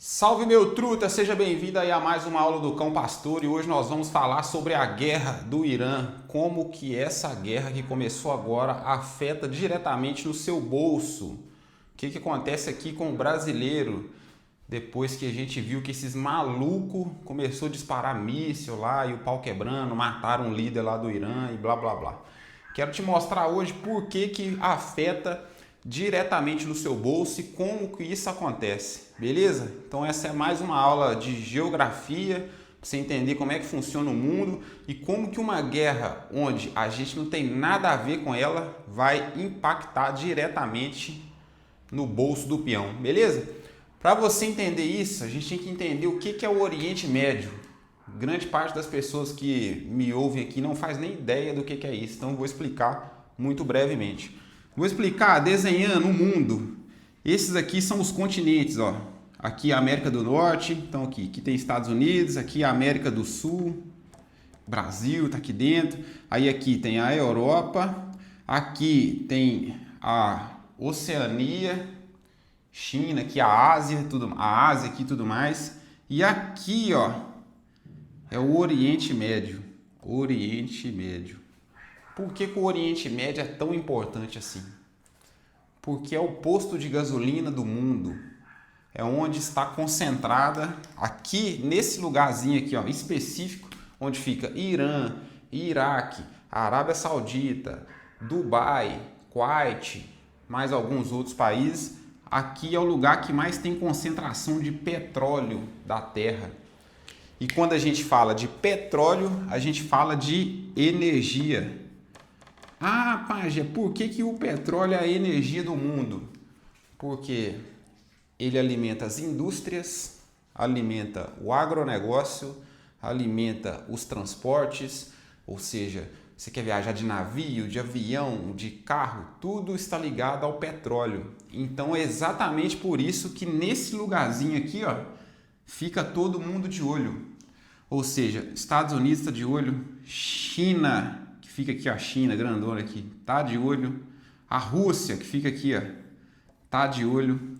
Salve meu truta, seja bem-vindo aí a mais uma aula do Cão Pastor e hoje nós vamos falar sobre a guerra do Irã, como que essa guerra que começou agora afeta diretamente no seu bolso. O que acontece aqui com o brasileiro depois que a gente viu que esses malucos começou a disparar míssil lá e o pau quebrando, mataram um líder lá do Irã e blá blá blá. Quero te mostrar hoje por que afeta diretamente no seu bolso e como que isso acontece, beleza? Então essa é mais uma aula de geografia, para você entender como é que funciona o mundo e como que uma guerra onde a gente não tem nada a ver com ela vai impactar diretamente no bolso do peão, beleza? Para você entender isso, a gente tem que entender o que é o Oriente Médio. Grande parte das pessoas que me ouvem aqui não faz nem ideia do que é isso, então eu vou explicar muito brevemente. Vou explicar desenhando o mundo. Esses aqui são os continentes, ó. Aqui a América do Norte, então aqui tem Estados Unidos, aqui a América do Sul, Brasil tá aqui dentro. Aí aqui tem a Europa, aqui tem a Oceania, China, aqui a Ásia, a Ásia aqui tudo mais. E aqui, ó, é o Oriente Médio. Oriente Médio. Por que o Oriente Médio é tão importante assim? Porque é o posto de gasolina do mundo. É onde está concentrada, aqui nesse lugarzinho aqui, ó, específico, onde fica Irã, Iraque, Arábia Saudita, Dubai, Kuwait, mais alguns outros países. Aqui é o lugar que mais tem concentração de petróleo da Terra. E quando a gente fala de petróleo, a gente fala de energia. Ah, Págia, por que o petróleo é a energia do mundo? Porque ele alimenta as indústrias, alimenta o agronegócio, alimenta os transportes, ou seja, você quer viajar de navio, de avião, de carro, tudo está ligado ao petróleo. Então é exatamente por isso que nesse lugarzinho aqui, ó, fica todo mundo de olho. Ou seja, Estados Unidos está de olho, China, que fica aqui a China, grandona aqui, tá de olho. A Rússia, que fica aqui, ó, tá de olho.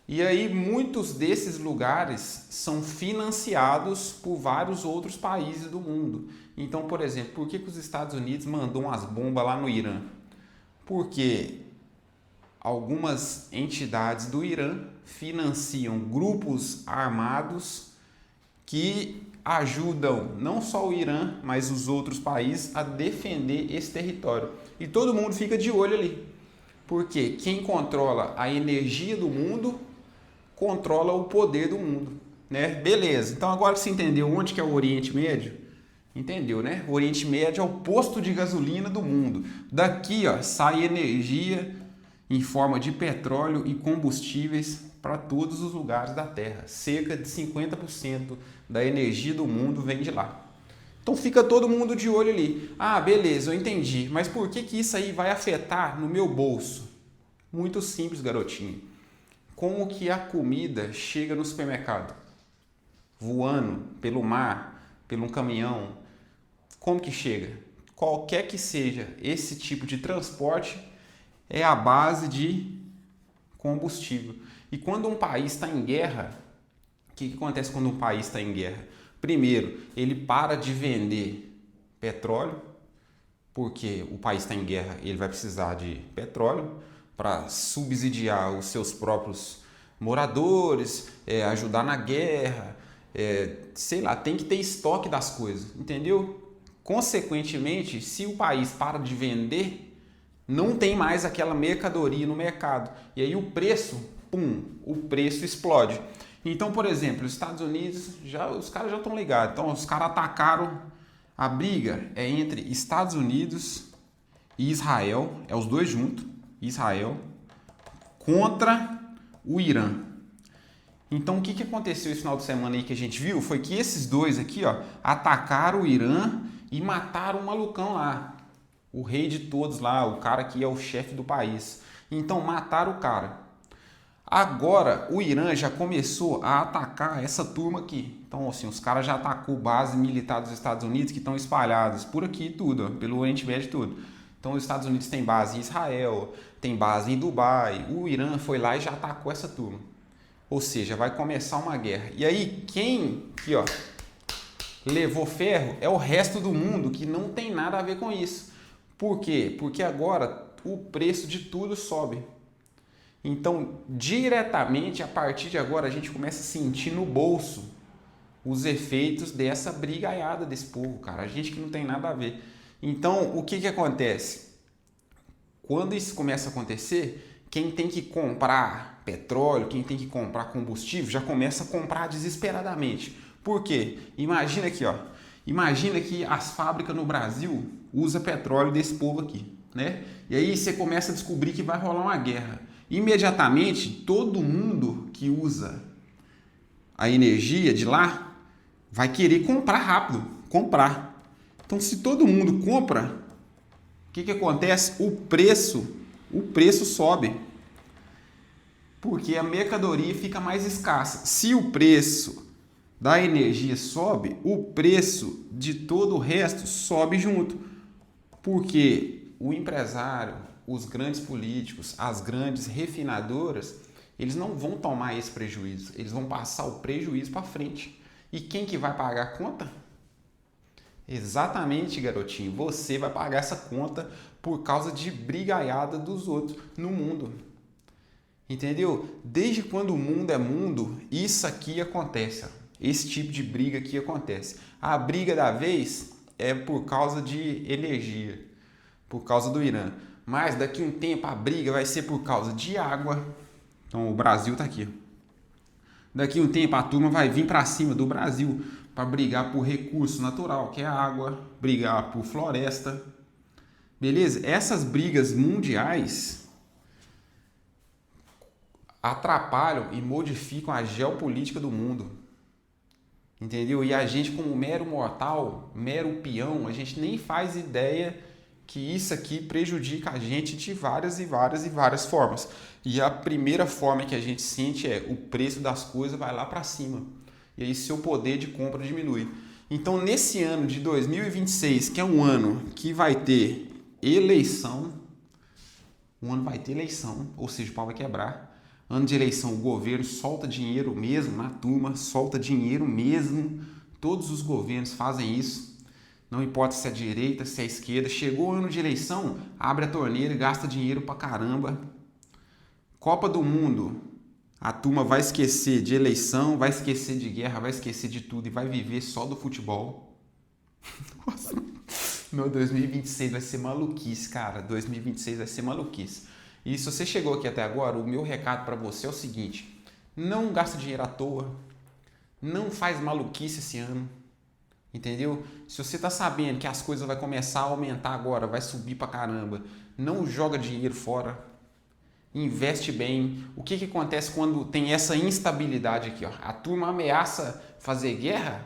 E aí muitos desses lugares são financiados por vários outros países do mundo. Então, por exemplo, por que os Estados Unidos mandou umas bombas lá no Irã? Porque algumas entidades do Irã financiam grupos armados que ajudam não só o Irã, mas os outros países a defender esse território. E todo mundo fica de olho ali. Porque quem controla a energia do mundo controla o poder do mundo, né? Beleza. Então agora você entendeu onde que é o Oriente Médio? Entendeu, né? O Oriente Médio é o posto de gasolina do mundo. Daqui, ó, sai energia em forma de petróleo e combustíveis para todos os lugares da Terra. Cerca de 50% da energia do mundo vem de lá. Então fica todo mundo de olho ali. Ah, beleza, eu entendi. Mas por que isso aí vai afetar no meu bolso? Muito simples, garotinho. Como que a comida chega no supermercado? Voando pelo mar, pelo caminhão. Como que chega? Qualquer que seja esse tipo de transporte é a base de combustível. E quando um país está em guerra, o que acontece quando um país está em guerra? Primeiro, ele para de vender petróleo, porque o país está em guerra, ele vai precisar de petróleo para subsidiar os seus próprios moradores, ajudar na guerra, sei lá, tem que ter estoque das coisas, entendeu? Consequentemente, se o país para de vender, não tem mais aquela mercadoria no mercado. E aí o preço explode. Então, por exemplo, os Estados Unidos, os caras já estão ligados. Então, os caras atacaram, a briga é entre Estados Unidos e Israel, é os dois juntos, Israel, contra o Irã. Então, o que aconteceu esse final de semana aí que a gente viu? Foi que esses dois aqui, ó, atacaram o Irã e mataram o malucão lá. O rei de todos lá, o cara que é o chefe do país. Então, mataram o cara. Agora, o Irã já começou a atacar essa turma aqui. Então, assim, os caras já atacou base militar dos Estados Unidos que estão espalhadas por aqui tudo, ó, pelo Oriente Médio tudo. Então, os Estados Unidos tem base em Israel, tem base em Dubai. O Irã foi lá e já atacou essa turma. Ou seja, vai começar uma guerra. E aí quem aqui, ó, levou ferro é o resto do mundo que não tem nada a ver com isso. Por quê? Porque agora o preço de tudo sobe. Então, diretamente, a partir de agora, a gente começa a sentir no bolso os efeitos dessa brigaiada desse povo, cara. A gente que não tem nada a ver. Então, o que que acontece? Quando isso começa a acontecer, quem tem que comprar petróleo, quem tem que comprar combustível, já começa a comprar desesperadamente. Por quê? Imagina aqui, ó. Imagina que as fábricas no Brasil usam petróleo desse povo aqui, né? E aí você começa a descobrir que vai rolar uma guerra. Imediatamente, todo mundo que usa a energia de lá vai querer comprar rápido, comprar. Então, se todo mundo compra, o que acontece? O preço sobe, porque a mercadoria fica mais escassa. Se o preço da energia sobe, o preço de todo o resto sobe junto, porque o empresário, os grandes políticos, as grandes refinadoras, eles não vão tomar esse prejuízo, eles vão passar o prejuízo para frente. E quem que vai pagar a conta? Exatamente, garotinho, você vai pagar essa conta por causa de brigaiada dos outros no mundo. Entendeu? Desde quando o mundo é mundo, isso aqui acontece. Esse tipo de briga aqui acontece. A briga da vez é por causa de energia, por causa do Irã. Mas daqui a um tempo a briga vai ser por causa de água. Então o Brasil está aqui. Daqui a um tempo a turma vai vir para cima do Brasil para brigar por recurso natural, que é a água, brigar por floresta. Beleza? Essas brigas mundiais atrapalham e modificam a geopolítica do mundo. Entendeu? E a gente, como mero mortal, mero peão, a gente nem faz ideia que isso aqui prejudica a gente de várias formas. E a primeira forma que a gente sente é o preço das coisas vai lá para cima. E aí seu poder de compra diminui. Então, nesse ano de 2026, que é um ano que vai ter eleição, ou seja, o pau vai quebrar. Ano de eleição, o governo solta dinheiro mesmo na turma, solta dinheiro mesmo. Todos os governos fazem isso. Não importa se é direita, se é esquerda. Chegou o ano de eleição, abre a torneira e gasta dinheiro pra caramba. Copa do Mundo, a turma vai esquecer de eleição, vai esquecer de guerra, vai esquecer de tudo e vai viver só do futebol. Nossa, meu 2026 vai ser maluquice, cara. 2026 vai ser maluquice. E se você chegou aqui até agora, o meu recado para você é o seguinte: não gasta dinheiro à toa, não faz maluquice esse ano, entendeu? Se você tá sabendo que as coisas vão começar a aumentar agora, vai subir pra caramba, não joga dinheiro fora, investe bem. O que acontece quando tem essa instabilidade aqui? Ó? A turma ameaça fazer guerra,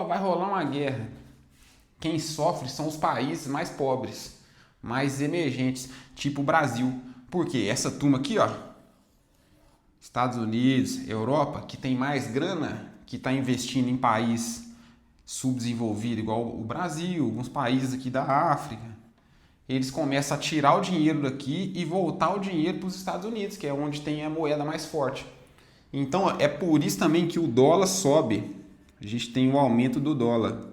vai rolar uma guerra. Quem sofre são os países mais pobres, mais emergentes, tipo o Brasil. Porque essa turma aqui, ó, Estados Unidos, Europa, que tem mais grana, que está investindo em país subdesenvolvido, igual o Brasil, alguns países aqui da África, eles começam a tirar o dinheiro daqui e voltar o dinheiro para os Estados Unidos, que é onde tem a moeda mais forte. Então, é por isso também que o dólar sobe. A gente tem o aumento do dólar.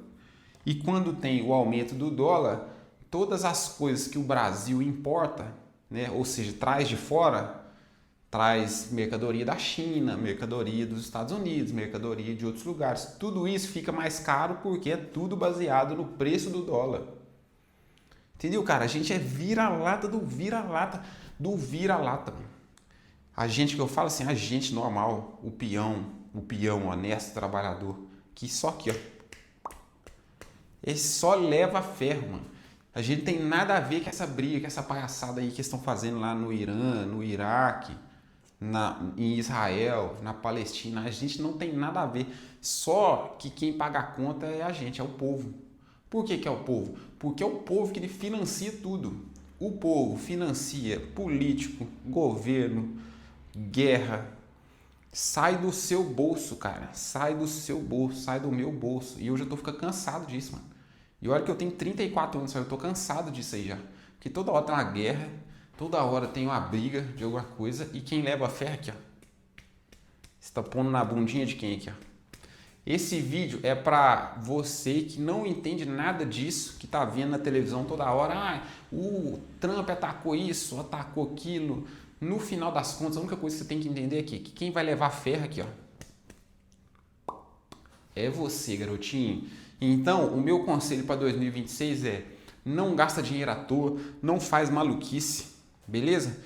E quando tem o aumento do dólar, todas as coisas que o Brasil importa, né, ou seja, traz de fora, traz mercadoria da China, mercadoria dos Estados Unidos, mercadoria de outros lugares. Tudo isso fica mais caro porque é tudo baseado no preço do dólar. Entendeu, cara? A gente é vira-lata do vira-lata do vira-lata. A gente que eu falo assim, a gente normal, o peão honesto, trabalhador, que só aqui, ó, ele só leva ferro, mano. A gente não tem nada a ver com essa briga, com essa palhaçada aí que estão fazendo lá no Irã, no Iraque, em Israel, na Palestina. A gente não tem nada a ver. Só que quem paga a conta é a gente, é o povo. Por que é o povo? Porque é o povo que ele financia tudo. O povo financia político, governo, guerra. Sai do seu bolso, cara. Sai do seu bolso, sai do meu bolso. E eu já tô ficando cansado disso, mano. E olha que eu tenho 34 anos, eu tô cansado disso aí já. Porque toda hora tem uma guerra, toda hora tem uma briga de alguma coisa, e quem leva a ferro aqui, ó. Você está pondo na bundinha de quem aqui, ó? Esse vídeo é para você que não entende nada disso, que está vendo na televisão toda hora. Ah, o Trump atacou isso, atacou aquilo. No final das contas, a única coisa que você tem que entender aqui, que quem vai levar ferro aqui, ó, é você, garotinho. Então, o meu conselho para 2026 é: não gasta dinheiro à toa, não faz maluquice, beleza?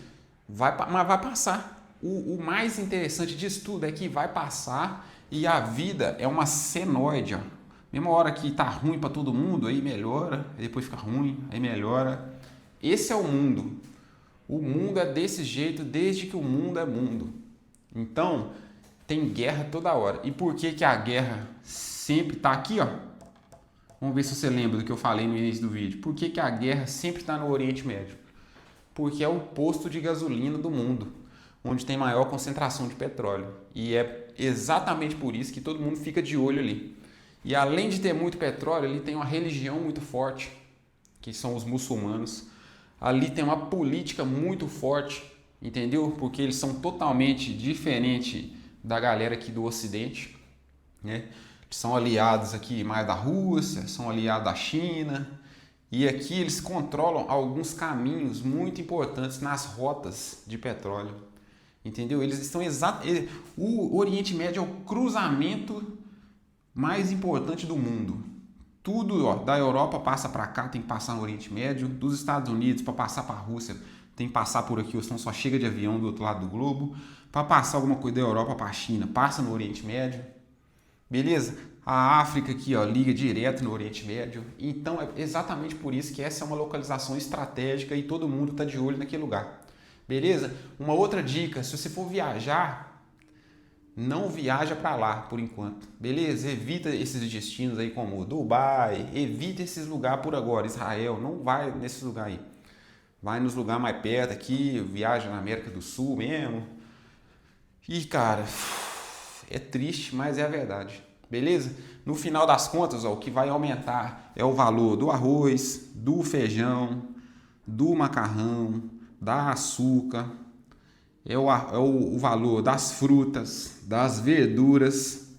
Mas vai passar. O mais interessante disso tudo é que vai passar. E a vida é uma senoide, ó. Mesma hora que tá ruim para todo mundo, aí melhora, aí depois fica ruim, aí melhora. Esse é o mundo. O mundo é desse jeito desde que o mundo é mundo. Então, tem guerra toda hora. E por que a guerra sempre tá aqui, ó? Vamos ver se você lembra do que eu falei no início do vídeo. Por que a guerra sempre está no Oriente Médio? Porque é o posto de gasolina do mundo, onde tem maior concentração de petróleo. E é exatamente por isso que todo mundo fica de olho ali. E além de ter muito petróleo, ali tem uma religião muito forte, que são os muçulmanos. Ali tem uma política muito forte, entendeu? Porque eles são totalmente diferentes da galera aqui do Ocidente, né? São aliados aqui mais da Rússia, são aliados da China. E aqui eles controlam alguns caminhos muito importantes nas rotas de petróleo. Entendeu? Eles estão o Oriente Médio é o cruzamento mais importante do mundo. Tudo, ó, da Europa passa para cá, tem que passar no Oriente Médio. Dos Estados Unidos, para passar para a Rússia, tem que passar por aqui, ou senão só chega de avião do outro lado do globo. Para passar alguma coisa da Europa para a China, passa no Oriente Médio. Beleza? A África aqui, ó, liga direto no Oriente Médio. Então é exatamente por isso que essa é uma localização estratégica e todo mundo está de olho naquele lugar. Beleza? Uma outra dica, se você for viajar, não viaja para lá por enquanto. Beleza? Evita esses destinos aí como Dubai, evita esses lugares por agora. Israel, não vai nesses lugares aí. Vai nos lugares mais perto aqui, viaja na América do Sul mesmo. E cara, é triste, mas é a verdade. Beleza? No final das contas, ó, o que vai aumentar é o valor do arroz, do feijão, do macarrão, da açúcar, é o valor das frutas, das verduras,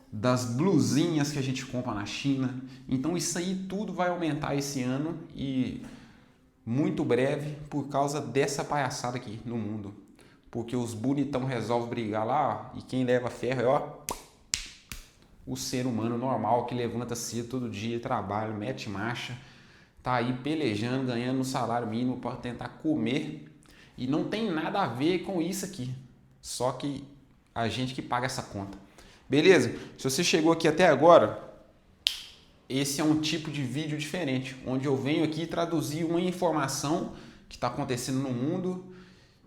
das blusinhas que a gente compra na China. Então isso aí tudo vai aumentar esse ano e muito breve por causa dessa palhaçada aqui no mundo. Porque os bonitão resolvem brigar lá, ó, e quem leva ferro é, ó, o ser humano normal que levanta cedo todo dia, trabalha, mete marcha, tá aí pelejando, ganhando um salário mínimo para tentar comer e não tem nada a ver com isso aqui. Só que a gente que paga essa conta. Beleza? Se você chegou aqui até agora, esse é um tipo de vídeo diferente, onde eu venho aqui traduzir uma informação que está acontecendo no mundo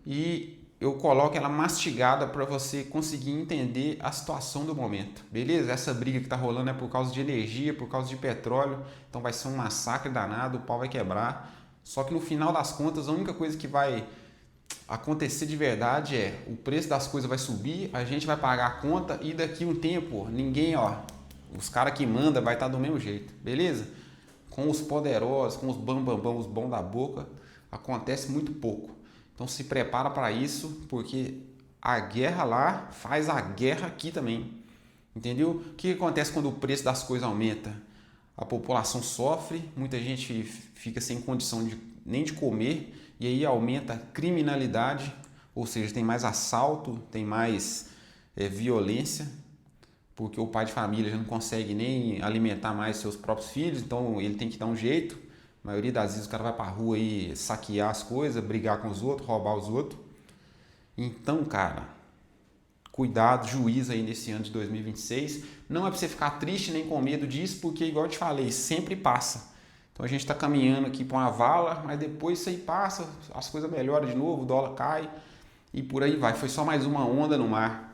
e eu coloco ela mastigada para você conseguir entender a situação do momento, beleza? Essa briga que está rolando é por causa de energia, por causa de petróleo, então vai ser um massacre danado, o pau vai quebrar. Só que no final das contas, a única coisa que vai acontecer de verdade é o preço das coisas vai subir, a gente vai pagar a conta e daqui um tempo ninguém, ó, os caras que mandam vai estar do mesmo jeito, beleza? Com os poderosos, com os bambambam, os bons da boca, acontece muito pouco. Então se prepara para isso, porque a guerra lá faz a guerra aqui também. Entendeu? O que acontece quando o preço das coisas aumenta? A população sofre, muita gente fica sem condição nem de comer, e aí aumenta a criminalidade, ou seja, tem mais assalto, tem mais violência, porque o pai de família já não consegue nem alimentar mais seus próprios filhos, então ele tem que dar um jeito. A maioria das vezes o cara vai pra rua aí saquear as coisas, brigar com os outros, roubar os outros. Então, cara, cuidado, juízo aí nesse ano de 2026. Não é pra você ficar triste nem com medo disso, porque igual eu te falei, sempre passa. Então a gente tá caminhando aqui pra uma vala, mas depois isso aí passa, as coisas melhoram de novo, o dólar cai e por aí vai. Foi só mais uma onda no mar.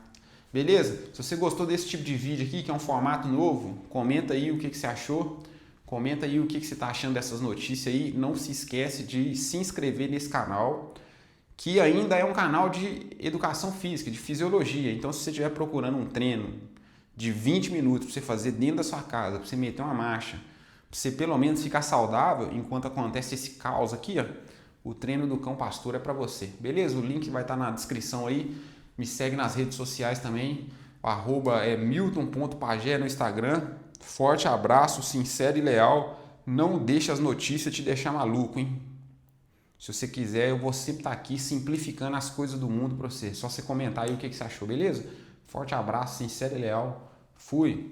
Beleza? Se você gostou desse tipo de vídeo aqui, que é um formato novo, comenta aí o que você achou. Comenta aí o que você está achando dessas notícias aí. Não se esquece de se inscrever nesse canal, que ainda é um canal de educação física, de fisiologia. Então, se você estiver procurando um treino de 20 minutos para você fazer dentro da sua casa, para você meter uma marcha, para você pelo menos ficar saudável enquanto acontece esse caos aqui, ó, o treino do Cão Pastor é para você. Beleza? O link vai estar na descrição aí. Me segue nas redes sociais também. O arroba é milton.pagé no Instagram. Forte abraço, sincero e leal. Não deixe as notícias te deixar maluco, hein? Se você quiser, eu vou sempre estar aqui simplificando as coisas do mundo para você. Só você comentar aí o que você achou, beleza? Forte abraço, sincero e leal. Fui!